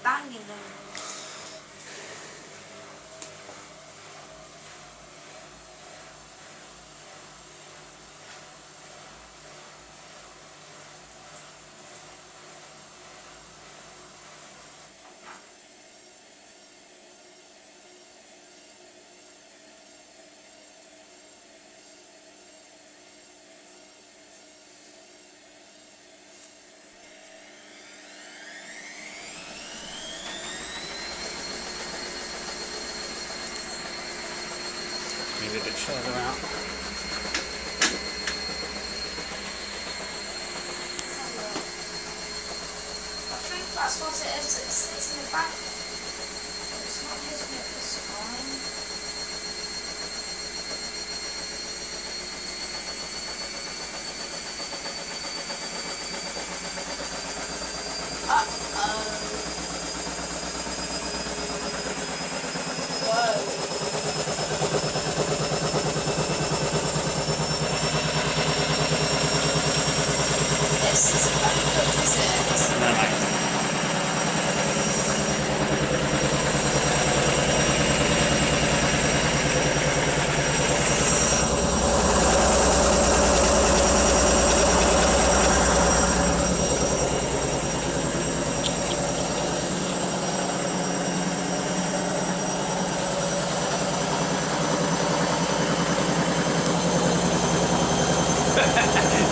banging though. Maybe a bit further out. I think that's what it is. It's in the back. It's not hitting it this time. This is very good, is it? No, no.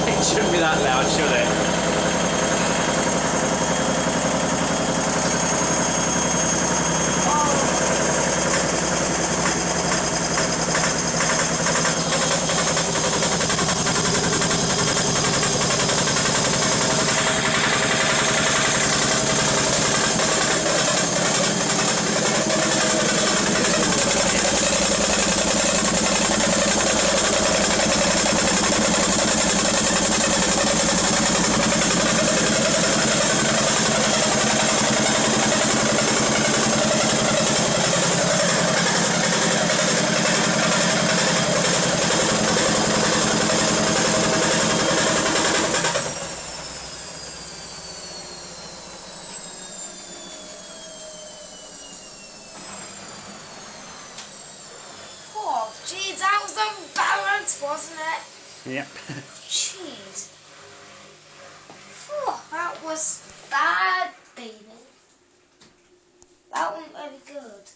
It shouldn't be that loud, should it? Oh, geez, that was unbalanced, wasn't it? Yep. Jeez. Oh, that was bad, baby. That wasn't very good.